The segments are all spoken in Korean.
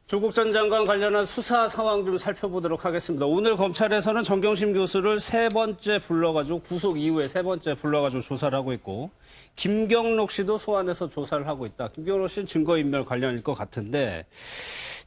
조국 전 장관 관련한 수사 상황 좀 살펴보도록 하겠습니다. 오늘 검찰에서는 정경심 교수를 세 번째 불러가지고 구속 이후에 세 번째 불러가지고 조사를 하고 있고 김경록 씨도 소환해서 조사를 하고 있다. 김경록 씨는 증거인멸 관련일 것 같은데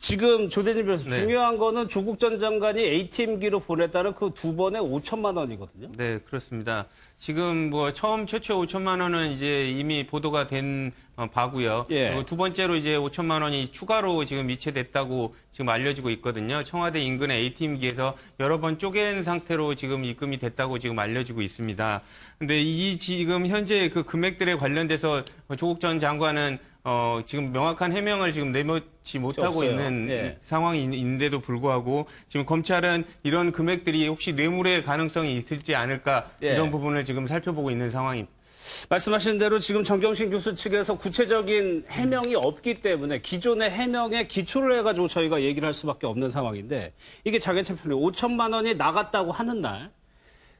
지금 조대진 변호사 중요한 거는 조국 전 장관이 ATM기로 보냈다는 그 두 번에 5천만 원이거든요. 네, 그렇습니다. 지금 뭐 최초 5천만 원은 이제 이미 보도가 된 바고요. 예. 그리고 두 번째로 이제 5천만 원이 추가로 지금 이체됐다고 지금 알려지고 있거든요. 청와대 인근의 ATM기에서 여러 번 쪼갠 상태로 지금 입금이 됐다고 지금 알려지고 있습니다. 근데 이 지금 현재 그 금액들에 관련돼서 조국 전 장관은 지금 명확한 해명을 지금 내놓지 못하고 없어요. 있는 예. 상황인데도 불구하고 지금 검찰은 이런 금액들이 혹시 뇌물의 가능성이 있을지 않을까 예. 이런 부분을 지금 살펴보고 있는 상황입니다. 말씀하신 대로 지금 정경심 교수 측에서 구체적인 해명이 없기 때문에 기존의 해명에 기초를 해가지고 저희가 얘기를 할 수밖에 없는 상황인데 이게 자개체표이 5천만 원이 나갔다고 하는 날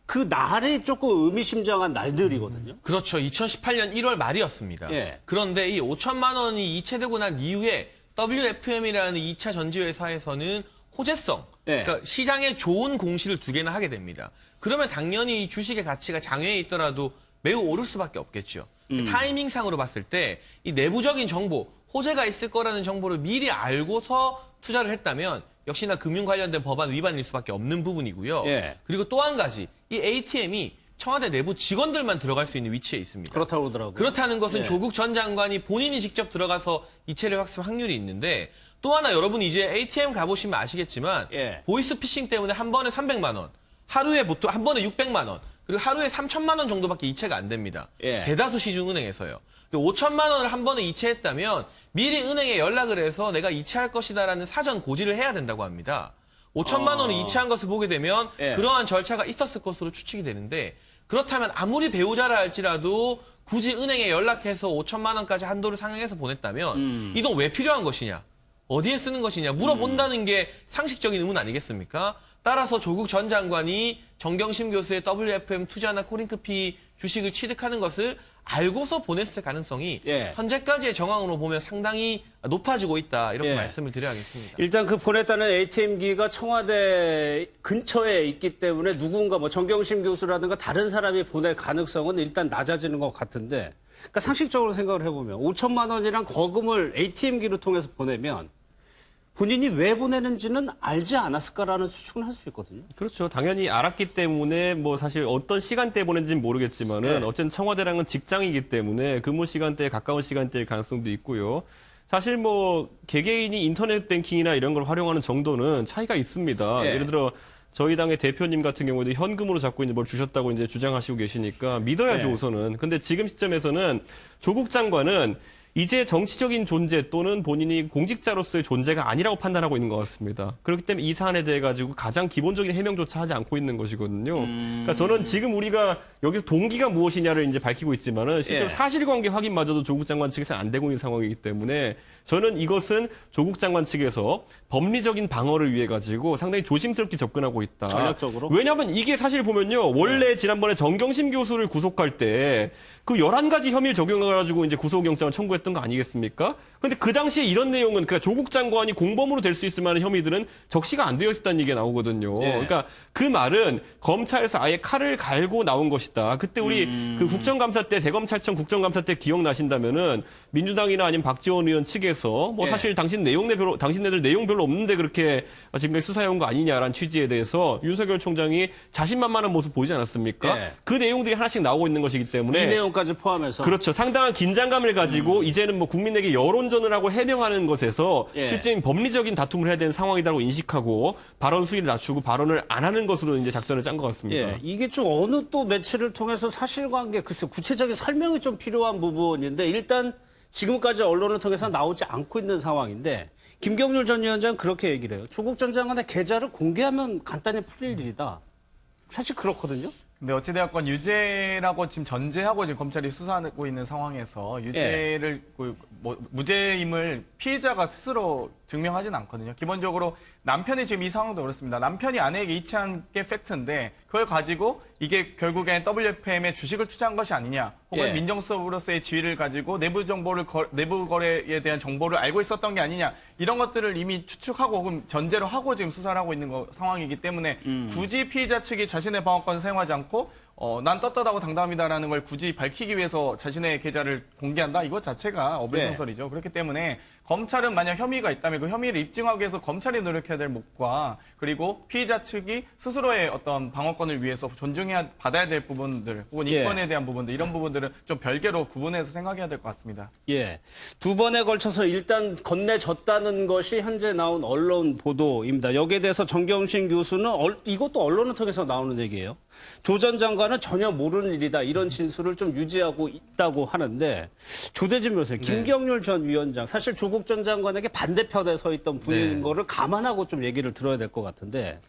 그 날이 조금 의미심장한 날들이거든요. 그렇죠. 2018년 1월 말이었습니다. 예. 그런데 이 5천만 원이 이체되고 난 이후에 WFM이라는 2차 전지회사에서는 호재성, 예. 그러니까 시장에 좋은 공시를 두 개나 하게 됩니다. 그러면 당연히 주식의 가치가 장외에 있더라도 매우 오를 수밖에 없겠죠. 타이밍상으로 봤을 때 이 내부적인 정보, 호재가 있을 거라는 정보를 미리 알고서 투자를 했다면 역시나 금융 관련된 법안 위반일 수밖에 없는 부분이고요. 예. 그리고 또 한 가지, 이 ATM이 청와대 내부 직원들만 들어갈 수 있는 위치에 있습니다. 그렇다고 그러더라고요. 그렇다는 것은 예. 조국 전 장관이 본인이 직접 들어가서 이체를 확보할 확률이 있는데 또 하나 여러분 이제 ATM 가보시면 아시겠지만 예. 보이스피싱 때문에 한 번에 300만 원, 하루에 보통 한 번에 600만 원, 그리고 하루에 3천만 원 정도밖에 이체가 안 됩니다. 예. 대다수 시중은행에서요. 5천만 원을 한 번에 이체했다면 미리 은행에 연락을 해서 내가 이체할 것이다라는 사전 고지를 해야 된다고 합니다. 5천만 원을 이체한 것을 보게 되면 예. 그러한 절차가 있었을 것으로 추측이 되는데 그렇다면 아무리 배우자라 할지라도 굳이 은행에 연락해서 5천만 원까지 한도를 상향해서 보냈다면 이 돈 왜 필요한 것이냐? 어디에 쓰는 것이냐? 물어본다는 게 상식적인 의문 아니겠습니까? 따라서 조국 전 장관이 정경심 교수의 WFM 투자나 코링크피 주식을 취득하는 것을 알고서 보냈을 가능성이 예. 현재까지의 정황으로 보면 상당히 높아지고 있다. 이렇게 예. 말씀을 드려야겠습니다. 일단 그 보냈다는 ATM기가 청와대 근처에 있기 때문에 누군가 뭐 정경심 교수라든가 다른 사람이 보낼 가능성은 일단 낮아지는 것 같은데 그러니까 상식적으로 생각을 해보면 5천만 원이랑 거금을 ATM기로 통해서 보내면 본인이 왜 보내는지는 알지 않았을까라는 추측을 할 수 있거든요. 그렇죠. 당연히 알았기 때문에 뭐 사실 어떤 시간대에 보냈는지는 모르겠지만은 네. 어쨌든 청와대랑은 직장이기 때문에 근무 시간대에 가까운 시간대일 가능성도 있고요. 사실 뭐 개개인이 인터넷 뱅킹이나 이런 걸 활용하는 정도는 차이가 있습니다. 네. 예를 들어 저희 당의 대표님 같은 경우에도 현금으로 자꾸 이제 뭘 주셨다고 이제 주장하시고 계시니까 믿어야죠, 네. 우선은. 근데 지금 시점에서는 조국 장관은 이제 정치적인 존재 또는 본인이 공직자로서의 존재가 아니라고 판단하고 있는 것 같습니다. 그렇기 때문에 이 사안에 대해 가지고 가장 기본적인 해명조차 하지 않고 있는 것이거든요. 그러니까 저는 지금 우리가 여기서 동기가 무엇이냐를 이제 밝히고 있지만은 실제로 예. 사실관계 확인마저도 조국 장관 측에서 안 되고 있는 상황이기 때문에 저는 이것은 조국 장관 측에서 법리적인 방어를 위해 가지고 상당히 조심스럽게 접근하고 있다. 전략적으로? 왜냐하면 이게 사실 보면요. 원래 지난번에 정경심 교수를 구속할 때 그 11가지 혐의를 적용해가지고 이제 구속영장을 청구했던 거 아니겠습니까? 근데 그 당시에 이런 내용은 그러니까 조국 장관이 공범으로 될 수 있을 만한 혐의들은 적시가 안 되어 있었다는 얘기가 나오거든요. 예. 그러니까 그 말은 검찰에서 아예 칼을 갈고 나온 것이다. 그때 우리 그 국정감사 때 대검찰청 국정감사 때 기억나신다면은 민주당이나 아니면 박지원 의원 측에서 뭐 예. 사실 당신네들 내용 별로 없는데 그렇게 지금까지 수사해온 거 아니냐라는 취지에 대해서 윤석열 총장이 자신만만한 모습 보이지 않았습니까? 예. 그 내용들이 하나씩 나오고 있는 것이기 때문에 이 내용까지 포함해서 그렇죠. 상당한 긴장감을 가지고 이제는 뭐 국민에게 여론전을 하고 해명하는 것에서 예. 실제 법리적인 다툼을 해야 되는 상황이라고 인식하고 발언 수위를 낮추고 발언을 안 하는 것으로 이제 작전을 짠 것 같습니다. 예, 이게 좀 어느 또 매체를 통해서 사실관계, 글쎄 구체적인 설명이 좀 필요한 부분인데 일단 지금까지 언론을 통해서 나오지 않고 있는 상황인데 김경률 전 위원장은 그렇게 얘기를 해요. 조국 전 장관의 계좌를 공개하면 간단히 풀릴 일이다. 사실 그렇거든요. 근데 어찌되었건 유죄라고 지금 전제하고 지금 검찰이 수사하고 있는 상황에서 유죄를 뭐 무죄임을 피해자가 스스로 증명하지는 않거든요. 기본적으로 남편이 지금 이 상황도 그렇습니다. 남편이 아내에게 이체한 게 팩트인데 그걸 가지고 이게 결국엔 WFM에 주식을 투자한 것이 아니냐, 혹은 예. 민정수석으로서의 지위를 가지고 내부 정보를 내부 거래에 대한 정보를 알고 있었던 게 아니냐, 이런 것들을 이미 추측하고 혹은 전제로 하고 지금 수사를 하고 있는 상황이기 때문에 굳이 피의자 측이 자신의 방어권을 사용하지 않고 난 떳떳하고 당당합니다라는 걸 굳이 밝히기 위해서 자신의 계좌를 공개한다? 이것 자체가 어불성설이죠. 그렇기 때문에 검찰은 만약 혐의가 있다면 그 혐의를 입증하기 위해서 검찰이 노력해야 될 몫과, 그리고 피의자 측이 스스로의 어떤 방어권을 위해서 존중해야 받아야 될 부분들, 혹은 예. 이권에 대한 부분들, 이런 부분들은 좀 별개로 구분해서 생각해야 될 것 같습니다. 예. 두 번에 걸쳐서 일단 건네졌다는 것이 현재 나온 언론 보도입니다. 여기에 대해서 정경심 교수는 이것도 언론을 통해서 나오는 얘기예요. 조 전 장관은 전혀 모르는 일이다, 이런 진술을 좀 유지하고 있다고 하는데, 조대진 변호사님, 김경률 전 위원장, 사실 조국 전 장관에게 반대편에 서 있던 분인 네. 거를 감안하고 좀 얘기를 들어야 될 것 같은데,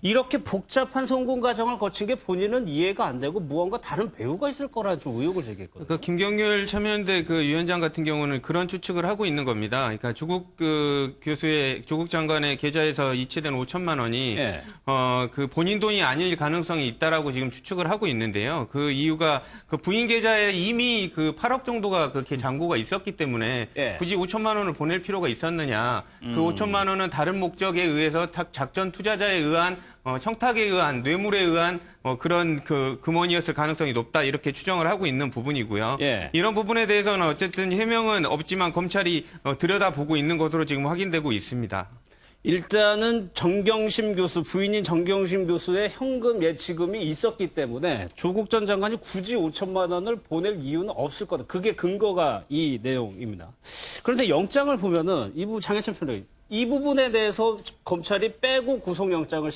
이렇게 복잡한 송금 과정을 거친 게 본인은 이해가 안 되고 무언가 다른 배후가 있을 거라는 좀 의혹을 제기했거든요. 그 김경률 참여연대 그 위원장 같은 경우는 그런 추측을 하고 있는 겁니다. 그러니까 조국 조국 장관의 계좌에서 이체된 5천만 원이 예. 그 본인 돈이 아닐 가능성이 있다라고 지금 추측을 하고 있는데요. 그 이유가 그 부인 계좌에 이미 그 8억 정도가 그렇게 잔고가 있었기 때문에 예. 굳이 5천만 원을 보낼 필요가 있었느냐. 그 5천만 원은 다른 목적에 의해서 작전 투자자에 의한 청탁에 의한, 뇌물에 의한 그런 그 금원이었을 가능성이 높다, 이렇게 추정을 하고 있는 부분이고요. 예. 이런 부분에 대해서는 어쨌든 해명은 없지만 검찰이 들여다보고 있는 것으로 지금 확인되고 있습니다. 일단은 정경심 교수, 부인인 정경심 교수의 현금 예치금이 있었기 때문에 조국 전 장관이 굳이 5천만 원을 보낼 이유는 없을 거다. 그게 근거가 이 내용입니다. 그런데 영장을 보면은 장혜찬 평론가님, 이 부분에 대해서 검찰이 빼고 구속영장을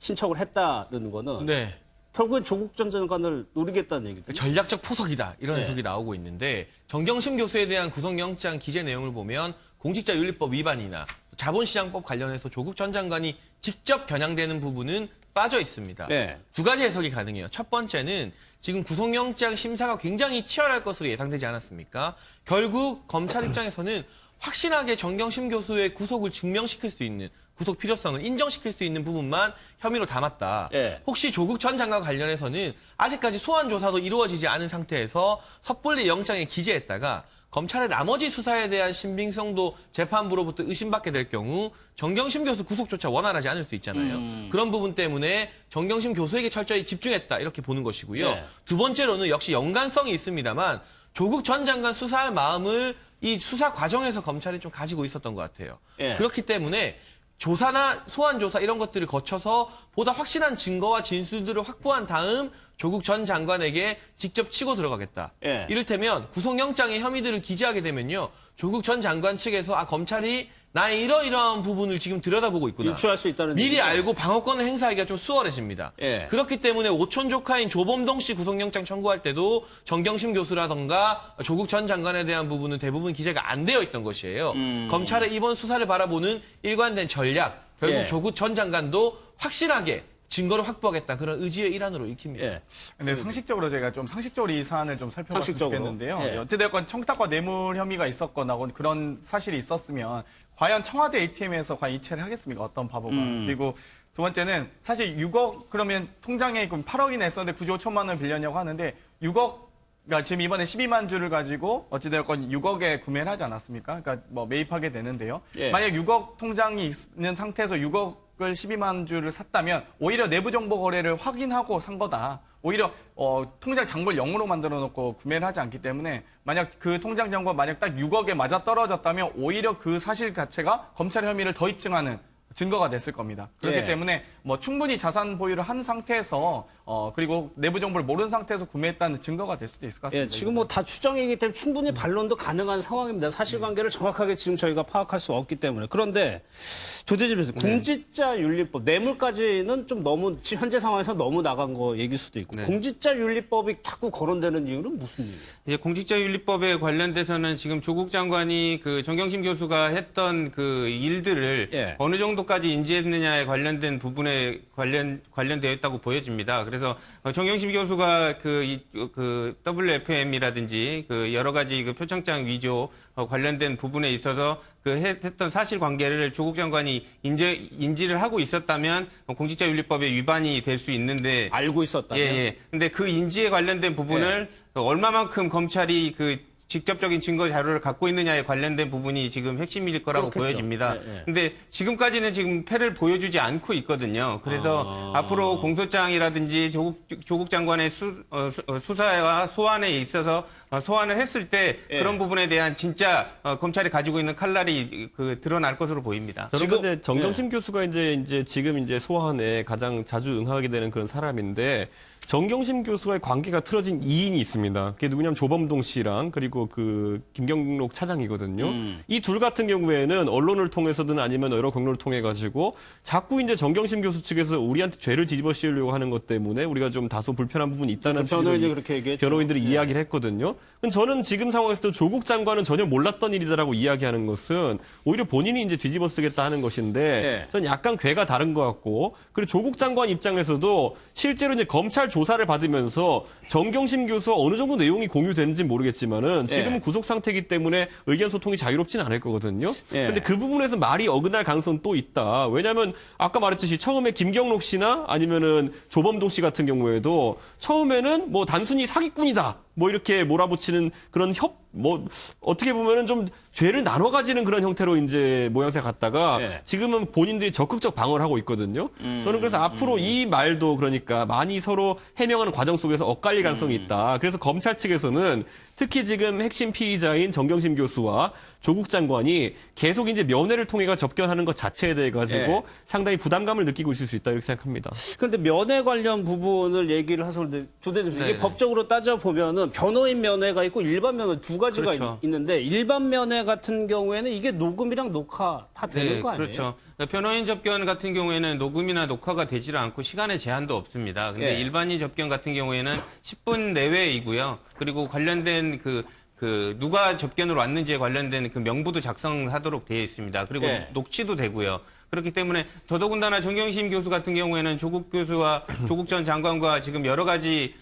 신청을 했다는 거는 네. 결국엔 조국 전 장관을 노리겠다는 얘기죠. 전략적 포석이다, 이런 네. 해석이 나오고 있는데, 정경심 교수에 대한 구속영장 기재 내용을 보면 공직자윤리법 위반이나 자본시장법 관련해서 조국 전 장관이 직접 겨냥되는 부분은 빠져 있습니다. 네. 두 가지 해석이 가능해요. 첫 번째는 지금 구속영장 심사가 굉장히 치열할 것으로 예상되지 않았습니까? 결국 검찰 입장에서는 확실하게 정경심 교수의 구속을 증명시킬 수 있는, 구속 필요성을 인정시킬 수 있는 부분만 혐의로 담았다. 예. 혹시 조국 전 장관 관련해서는 아직까지 소환 조사도 이루어지지 않은 상태에서 섣불리 영장에 기재했다가 검찰의 나머지 수사에 대한 신빙성도 재판부로부터 의심받게 될 경우 정경심 교수 구속조차 원활하지 않을 수 있잖아요. 그런 부분 때문에 정경심 교수에게 철저히 집중했다, 이렇게 보는 것이고요. 예. 두 번째로는 역시 연관성이 있습니다만 조국 전 장관 수사할 마음을 이 수사 과정에서 검찰이 좀 가지고 있었던 것 같아요. 예. 그렇기 때문에 조사나 소환 조사 이런 것들을 거쳐서 보다 확실한 증거와 진술들을 확보한 다음 조국 전 장관에게 직접 치고 들어가겠다. 예. 이를테면 구속영장의 혐의들을 기재하게 되면요, 조국 전 장관 측에서 검찰이 나의 이러이러한 부분을 지금 들여다보고 있구나, 유추할 수 있다는 미리 얘기죠. 알고 방어권을 행사하기가 좀 수월해집니다. 예. 그렇기 때문에 오촌 조카인 조범동 씨 구속영장 청구할 때도 정경심 교수라던가 조국 전 장관에 대한 부분은 대부분 기재가 안 되어 있던 것이에요. 검찰의 이번 수사를 바라보는 일관된 전략, 결국 예. 조국 전 장관도 확실하게 증거를 확보하겠다, 그런 의지의 일환으로 읽힙니다. 예. 근데 상식적으로 제가 좀 상식적으로 이 사안을 좀 살펴봤으면 상식적으로. 좋겠는데요. 예. 어찌됐건 청탁과 뇌물 혐의가 있었거나 혹은 그런 사실이 있었으면 과연 청와대 ATM에서 과연 이체를 하겠습니까? 어떤 바보가. 그리고 두 번째는 사실 6억, 그러면 통장에 8억이나 있었는데 굳이 5천만 원을 빌렸냐고 하는데 6억, 그러니까 지금 이번에 12만 주를 가지고 어찌되었건 6억에 구매를 하지 않았습니까? 그러니까 뭐 매입하게 되는데요. 예. 만약 6억 통장이 있는 상태에서 6억을 12만 주를 샀다면 오히려 내부 정보 거래를 확인하고 산 거다. 오히려 통장 잔고를 0으로 만들어 놓고 구매를 하지 않기 때문에 만약 그 통장 잔고가 만약 딱 6억에 맞아 떨어졌다면 오히려 그 사실 자체가 검찰 혐의를 더 입증하는 증거가 됐을 겁니다. 그렇기 예. 때문에 뭐 충분히 자산 보유를 한 상태에서 그리고 내부 정보를 모르는 상태에서 구매했다는 증거가 될 수도 있을 것 같습니다. 예, 지금 뭐 다 추정이기 때문에 충분히 반론도 가능한 상황입니다. 사실관계를 정확하게 지금 저희가 파악할 수 없기 때문에. 그런데 조대진 변호사, 공직자윤리법, 뇌물까지는 좀 너무 지금 현재 상황에서 너무 나간 거 얘기일 수도 있고, 공직자윤리법이 자꾸 거론되는 이유는 무슨 이유예요? 이제 공직자윤리법에 관련돼서는 지금 조국 장관이 그 정경심 교수가 했던 그 일들을 예. 어느 정도 정도까지 인지했느냐에 관련된 부분에 관련되어 있다고 보여집니다. 그래서 정경심 교수가 그 WFM이라든지 그 여러 가지 그 표창장 위조 관련된 부분에 있어서 했던 사실관계를 조국 장관이 인지를 하고 있었다면 공직자윤리법에 위반이 될 수 있는데 알고 있었다면. 예. 근데 그 인지에 관련된 부분을 얼마만큼 검찰이 그 직접적인 증거 자료를 갖고 있느냐에 관련된 부분이 지금 핵심일 거라고 그렇겠죠. 보여집니다. 예. 근데 지금까지는 지금 패를 보여주지 않고 있거든요. 그래서 앞으로 공소장이라든지 조국 장관의 수사와 소환에 있어서 소환을 했을 때 그런 부분에 대한 진짜 검찰이 가지고 있는 칼날이 드러날 것으로 보입니다. 저는 지금- 근데 정경심 교수가 이제 지금 소환에 가장 자주 응하게 되는 그런 사람인데 정경심 교수와의 관계가 틀어진 이인이 있습니다. 그게 누구냐면 조범동 씨랑 그리고 그 김경록 차장이거든요. 이 둘 같은 경우에는 언론을 통해서든 아니면 여러 경로를 통해 가지고 자꾸 이제 정경심 교수 측에서 우리한테 죄를 뒤집어 씌우려고 하는 것 때문에 우리가 좀 다소 불편한 부분이 있다는 변호인이 취지로 그렇게 얘기했죠. 변호인들이 이야기를 했거든요. 그럼 저는 지금 상황에서도 조국 장관은 전혀 몰랐던 일이다라고 이야기하는 것은 오히려 본인이 이제 뒤집어 쓰겠다 하는 것인데 저는 약간 궤가 다른 것 같고 그리고 조국 장관 입장에서도 실제로 이제 검찰 조사를 받으면서 정경심 교수와 어느 정도 내용이 공유되는지 모르겠지만은 지금은 구속 상태이기 때문에 의견 소통이 자유롭지는 않을 거거든요. 근데 그 부분에서 말이 어긋날 가능성은 또 있다. 왜냐하면 아까 말했듯이 처음에 김경록 씨나 아니면은 조범동 씨 같은 경우에도 처음에는 뭐 단순히 사기꾼이다. 뭐 이렇게 몰아붙이는 그런 어떻게 보면은 좀 죄를 나눠 가지는 그런 형태로 이제 모양새 갔다가 지금은 본인들이 적극적 방어를 하고 있거든요. 저는 그래서 앞으로 이 말도 그러니까 많이 서로 해명하는 과정 속에서 엇갈릴 가능성이 있다. 그래서 검찰 측에서는 특히 지금 핵심 피의자인 정경심 교수와 조국 장관이 계속 이제 면회를 통해 접견하는 것 자체에 대해 가지고 상당히 부담감을 느끼고 있을 수 있다 이렇게 생각합니다. 그런데 면회 관련 부분을 얘기를 하셨는데 조대준 이게 법적으로 따져 보면은 변호인 면회가 있고 일반 면회 두 가지가 그렇죠. 있는데 일반 면회 같은 경우에는 이게 녹음이랑 녹화 다 되는 거 아니에요? 그렇죠. 그러니까 변호인 접견 같은 경우에는 녹음이나 녹화가 되질 않고 시간의 제한도 없습니다. 근데 일반인 접견 같은 경우에는 10분 내외이고요. 그리고 관련된 누가 접견으로 왔는지에 관련된 그 명부도 작성하도록 되어 있습니다. 그리고 녹취도 되고요. 그렇기 때문에 더더군다나 정경심 교수 같은 경우에는 조국 교수와 조국 전 장관과 지금 여러 가지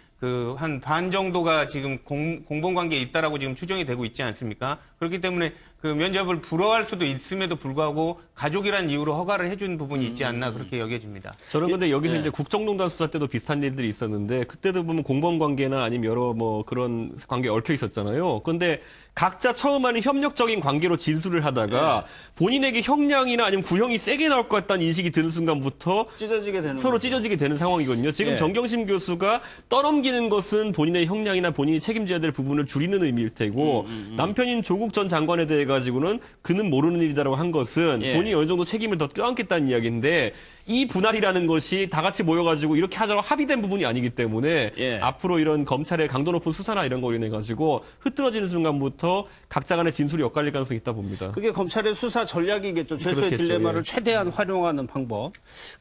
한 반 정도가 지금 공범 관계에 있다라고 지금 추정이 되고 있지 않습니까? 그렇기 때문에 그 면접을 불허할 수도 있음에도 불구하고 가족이란 이유로 허가를 해준 부분이 있지 않나 그렇게 여겨집니다. 저는 근데 여기서 이제 국정농단 수사 때도 비슷한 일들이 있었는데 그때도 보면 공범 관계나 아니면 여러 뭐 그런 관계에 얽혀 있었잖아요. 근데 각자 처음 하는 협력적인 관계로 진술을 하다가 본인에게 형량이나 아니면 구형이 세게 나올 것 같다는 인식이 드는 순간부터 찢어지게 되는 서로 거죠. 찢어지게 되는 상황이거든요. 지금 정경심 교수가 떠넘기는 것은 본인의 형량이나 본인이 책임져야 될 부분을 줄이는 의미일 테고 남편인 조국 전 장관에 대해 가지고는 그는 모르는 일이다라고 한 것은 본인이 어느 정도 책임을 더 껴안겠다는 이야기인데 이 분할이라는 것이 다 같이 모여가지고 이렇게 하자고 합의된 부분이 아니기 때문에 앞으로 이런 검찰의 강도 높은 수사나 이런 거로 인해 가지고 흐트러지는 순간부터 각자 간의 진술이 엇갈릴 가능성이 있다 봅니다. 그게 검찰의 수사 전략이겠죠. 죄수의 그렇겠죠, 딜레마를 최대한 활용하는 방법.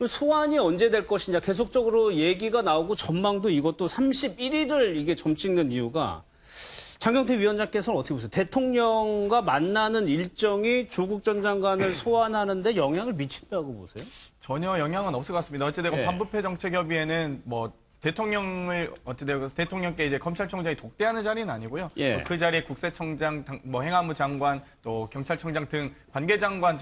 소환이 언제 될 것이냐 계속적으로 얘기가 나오고 전망도 이것도 31일을 이게 점 찍는 이유가 장경태 위원장께서는 어떻게 보세요? 대통령과 만나는 일정이 조국 전 장관을 소환하는데 영향을 미친다고 보세요? 전혀 영향은 없을 것 같습니다. 어찌되건 반부패 정책협의회는 뭐 대통령을 어찌되건 대통령께 이제 검찰총장이 독대하는 자리는 아니고요. 그 자리에 국세청장, 뭐 행안부 장관, 또 경찰청장 등 관계장관,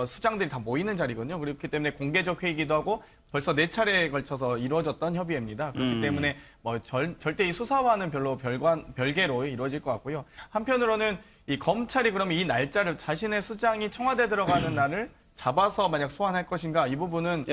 수장들이 다 모이는 자리거든요. 그렇기 때문에 공개적 회의이기도 하고 벌써 4차례에 걸쳐서 이루어졌던 협의회입니다. 그렇기 때문에 뭐 절대 이 수사와는 별로 별개로 이루어질 것 같고요. 한편으로는 이 검찰이 그러면 이 날짜를 자신의 수장이 청와대 들어가는 날을 잡아서 만약 소환할 것인가 이 부분은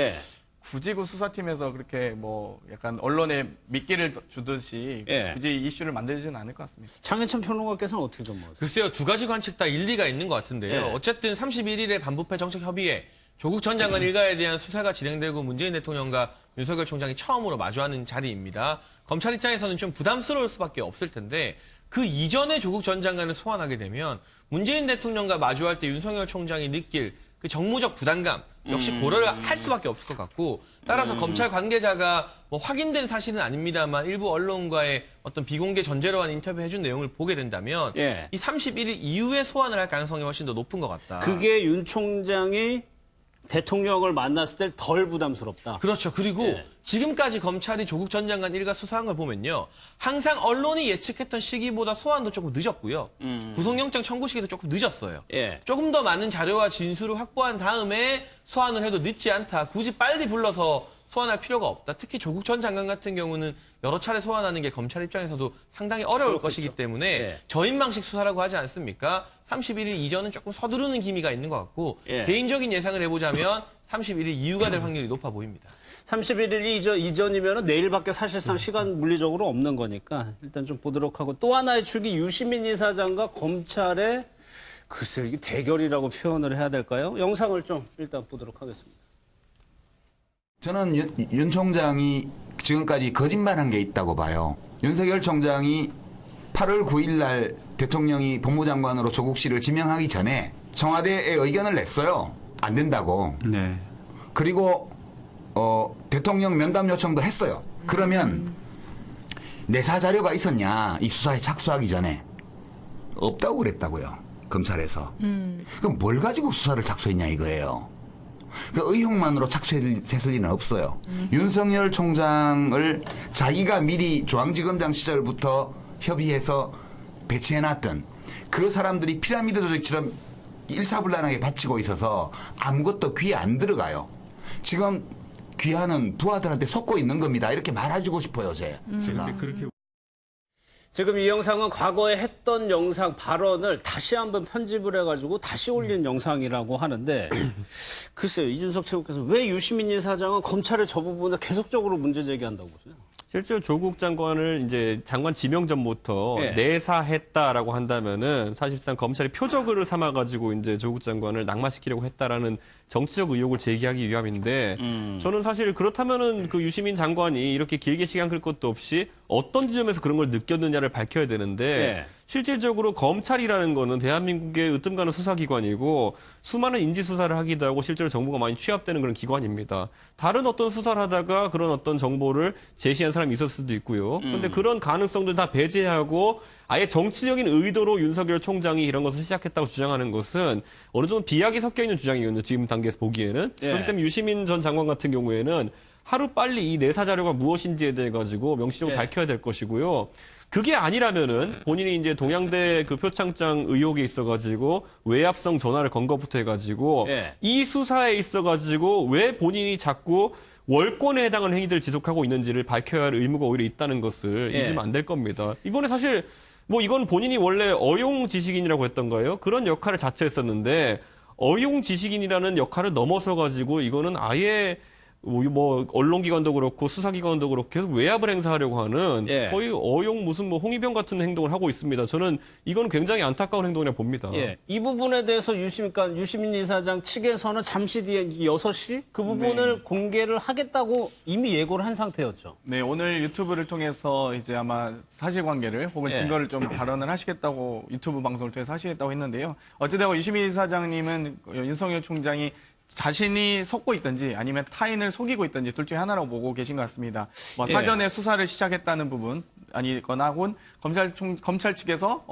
굳이 그 수사팀에서 그렇게 뭐 약간 언론에 미끼를 주듯이 굳이 이슈를 만들지는 않을 것 같습니다. 장현찬 평론가께서는 어떻게 전망하세요? 글쎄요, 두 가지 관측 다 일리가 있는 것 같은데요. 어쨌든 31일에 반부패 정책협의회 조국 전 장관 일가에 대한 수사가 진행되고 문재인 대통령과 윤석열 총장이 처음으로 마주하는 자리입니다. 검찰 입장에서는 좀 부담스러울 수밖에 없을 텐데 그 이전에 조국 전 장관을 소환하게 되면 문재인 대통령과 마주할 때 윤석열 총장이 느낄 그 정무적 부담감 역시 고려를 할 수밖에 없을 것 같고 따라서 검찰 관계자가 뭐 확인된 사실은 아닙니다만 일부 언론과의 어떤 비공개 전제로 한 인터뷰 해준 내용을 보게 된다면 이 31일 이후에 소환을 할 가능성이 훨씬 더 높은 것 같다. 그게 윤 총장이 대통령을 만났을 때 덜 부담스럽다. 그렇죠. 그리고 예. 지금까지 검찰이 조국 전 장관 일가 수사한 걸 보면요. 항상 언론이 예측했던 시기보다 소환도 조금 늦었고요. 구속영장 청구 시기도 조금 늦었어요. 예. 조금 더 많은 자료와 진술을 확보한 다음에 소환을 해도 늦지 않다. 굳이 빨리 불러서 소환할 필요가 없다. 특히 조국 전 장관 같은 경우는 여러 차례 소환하는 게 검찰 입장에서도 상당히 어려울 그렇겠죠. 것이기 때문에 예. 저인방식 수사라고 하지 않습니까? 31일 이전은 조금 서두르는 기미가 있는 것 같고 예. 개인적인 예상을 해보자면 31일 이후가 될 확률이 높아 보입니다. 31일 이전이면 내일밖에 사실상 시간 물리적으로 없는 거니까 일단 좀 보도록 하고 또 하나의 축이 유시민 이사장과 검찰의 글쎄요, 이게 대결이라고 표현을 해야 될까요? 영상을 좀 일단 보도록 하겠습니다. 저는 윤 총장이 지금까지 거짓말한 게 있다고 봐요. 윤석열 총장이 8월 9일 날 대통령이 법무장관으로 조국 씨를 지명하기 전에 청와대에 의견을 냈어요. 안 된다고. 네. 그리고 대통령 면담 요청도 했어요. 그러면 내사 자료가 있었냐? 이 수사에 착수하기 전에 없다고 그랬다고요. 검찰에서. 그럼 뭘 가지고 수사를 착수했냐 이거예요. 그 의혹만으로 착수했을 리는 없어요. 윤석열 총장을 자기가 미리 중앙지검장 시절부터 협의해서 배치해놨던 그 사람들이 피라미드 조직처럼 일사불란하게 바치고 있어서 아무것도 귀에 안 들어가요. 지금 귀하는 부하들한테 속고 있는 겁니다. 이렇게 말해주고 싶어요, 제가. 지금 이 영상은 과거에 했던 영상 발언을 다시 한번 편집을 해가지고 다시 올린 영상이라고 하는데 글쎄요, 이준석 최고께서 왜 유시민 이사장은 검찰에 저 부분을 계속적으로 문제 제기한다고 보세요? 실제로 조국 장관을 이제 장관 지명 전부터 예. 내사했다라고 한다면은 사실상 검찰이 표적을 삼아가지고 이제 조국 장관을 낙마시키려고 했다라는 정치적 의혹을 제기하기 위함인데 저는 사실 그렇다면은 그 유시민 장관이 이렇게 길게 시간 끌 것도 없이 어떤 지점에서 그런 걸 느꼈느냐를 밝혀야 되는데 예. 실질적으로 검찰이라는 거는 대한민국의 으뜸 가는 수사기관이고 수많은 인지 수사를 하기도 하고 실제로 정보가 많이 취합되는 그런 기관입니다. 다른 어떤 수사를 하다가 그런 어떤 정보를 제시한 사람이 있을 수도 있고요. 그런데 그런 가능성들 다 배제하고 아예 정치적인 의도로 윤석열 총장이 이런 것을 시작했다고 주장하는 것은 어느 정도 비약이 섞여 있는 주장이거든요. 지금 단계에서 보기에는. 예. 그렇기 때문에 유시민 전 장관 같은 경우에는 하루 빨리 이 내사 자료가 무엇인지에 대해 가지고 명시적으로 예. 밝혀야 될 것이고요. 그게 아니라면은 본인이 이제 동양대 그 표창장 의혹에 있어가지고 외압성 전화를 건 것부터 해가지고 예. 이 수사에 있어가지고 왜 본인이 자꾸 월권에 해당하는 행위들을 지속하고 있는지를 밝혀야 할 의무가 오히려 있다는 것을 예. 잊으면 안 될 겁니다. 이번에 사실 뭐 이건 본인이 원래 어용 지식인이라고 했던 거예요. 그런 역할을 자처했었는데 어용 지식인이라는 역할을 넘어서 가지고 이거는 아예 뭐 언론기관도 그렇고 수사기관도 그렇고 계속 외압을 행사하려고 하는 예. 거의 어용 무슨 뭐 홍위병 같은 행동을 하고 있습니다. 저는 이건 굉장히 안타까운 행동이라고 봅니다. 예, 이 부분에 대해서 유시민 이사장 측에서는 잠시 뒤에 6시 그 부분을 공개를 하겠다고 이미 예고를 한 상태였죠. 네, 오늘 유튜브를 통해서 이제 아마 사실관계를 혹은 예. 증거를 좀 발언을 하시겠다고 유튜브 방송을 통해서 하시겠다고 했는데요. 어찌되건 유시민 이사장님은 윤석열 총장이 자신이 속고 있든지 아니면 타인을 속이고 있든지 둘 중에 하나라고 보고 계신 것 같습니다. 뭐 예. 사전에 수사를 시작했다는 부분 아니거나 혹은 검찰 측에서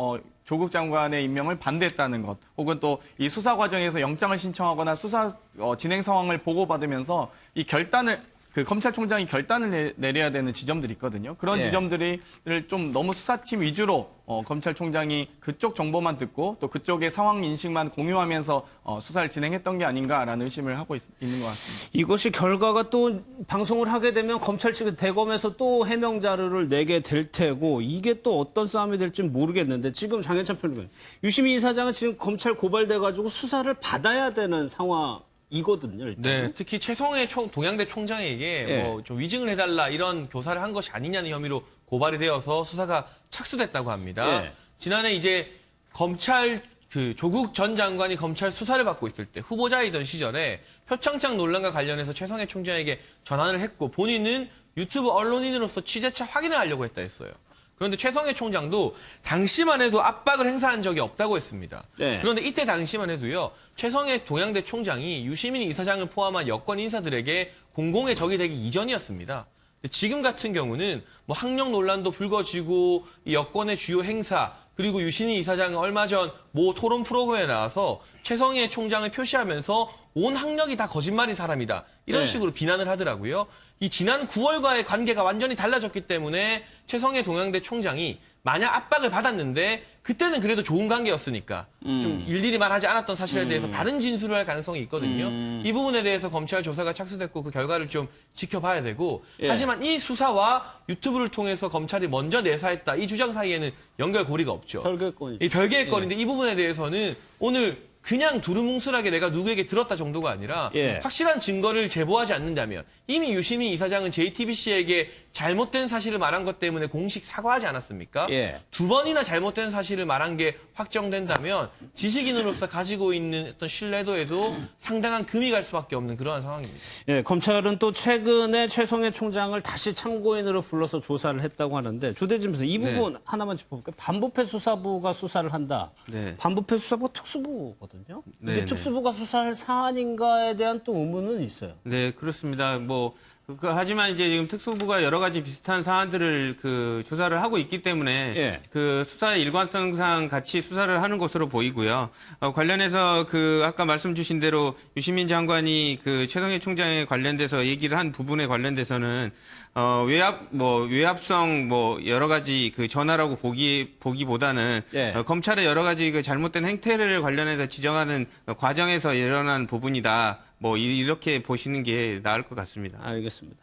조국 장관의 임명을 반대했다는 것 혹은 또 이 수사 과정에서 영장을 신청하거나 수사 진행 상황을 보고받으면서 이 결단을 그 검찰총장이 결단을 내려야 되는 지점들이 있거든요. 그런 예. 지점들을 좀 너무 수사팀 위주로 검찰총장이 그쪽 정보만 듣고 또 그쪽의 상황 인식만 공유하면서 수사를 진행했던 게 아닌가라는 의심을 하고 있는 것 같습니다. 이것이 결과가 또 방송을 하게 되면 검찰 측 대검에서 또 해명 자료를 내게 될 테고 이게 또 어떤 싸움이 될지 모르겠는데 지금 장현찬 평론가님, 유시민 이사장은 지금 검찰 고발돼가지고 수사를 받아야 되는 상황이거든요. 일단. 네, 특히 최성해 동양대 총장에게 예. 뭐 좀 위증을 해달라 이런 교사를 한 것이 아니냐는 혐의로 고발이 되어서 수사가 착수됐다고 합니다. 예. 지난해 이제 검찰 그 조국 전 장관이 검찰 수사를 받고 있을 때 후보자이던 시절에 표창장 논란과 관련해서 최성해 총장에게 전화를 했고 본인은 유튜브 언론인으로서 취재차 확인을 하려고 했다 했어요. 그런데 최성해 총장도 당시만 해도 압박을 행사한 적이 없다고 했습니다. 네. 그런데 이때 당시만 해도요. 최성해 동양대 총장이 유시민 이사장을 포함한 여권 인사들에게 공공의 적이 되기 이전이었습니다. 지금 같은 경우는 뭐 학력 논란도 불거지고 이 여권의 주요 행사 그리고 유신희 이사장은 얼마 전 모 토론 프로그램에 나와서 최성해 총장을 표시하면서 온 학력이 다 거짓말인 사람이다. 이런 네. 식으로 비난을 하더라고요. 이 지난 9월과의 관계가 완전히 달라졌기 때문에 최성해 동양대 총장이 만약 압박을 받았는데 그때는 그래도 좋은 관계였으니까 좀 일일이 말하지 않았던 사실에 대해서 다른 진술을 할 가능성이 있거든요. 이 부분에 대해서 검찰 조사가 착수됐고 그 결과를 좀 지켜봐야 되고 예. 하지만 이 수사와 유튜브를 통해서 검찰이 먼저 내사했다. 이 주장 사이에는 연결고리가 없죠. 별개권이죠. 이 별개의 건인데 이 부분에 대해서는 오늘 그냥 두루뭉술하게 내가 누구에게 들었다 정도가 아니라 예. 확실한 증거를 제보하지 않는다면 이미 유시민 이사장은 JTBC에게 잘못된 사실을 말한 것 때문에 공식 사과하지 않았습니까? 예. 두 번이나 잘못된 사실을 말한 게 확정된다면 지식인으로서 가지고 있는 어떤 신뢰도에도 상당한 금이 갈 수밖에 없는 그러한 상황입니다. 예, 검찰은 또 최근에 최성해 총장을 다시 참고인으로 불러서 조사를 했다고 하는데 조대진 변호사 이 부분 하나만 짚어볼까요? 반부패 수사부가 수사를 한다. 네. 반부패 수사부가 특수부거든요. 근데 네, 네. 특수부가 수사할 사안인가에 대한 또 의문은 있어요. 네, 그렇습니다. 하지만 이제 지금 특수부가 여러 가지 비슷한 사안들을 조사를 하고 있기 때문에 예. 그 수사의 일관성상 같이 수사를 하는 것으로 보이고요. 관련해서 아까 말씀 주신 대로 유시민 장관이 최성해 총장에 관련돼서 얘기를 한 부분에 관련돼서는 외압성 여러 가지 전화라고 보기보다는 예. 검찰의 여러 가지 잘못된 행태를 관련해서 지정하는 과정에서 일어난 부분이다. 이렇게 보시는 게 나을 것 같습니다. 알겠습니다.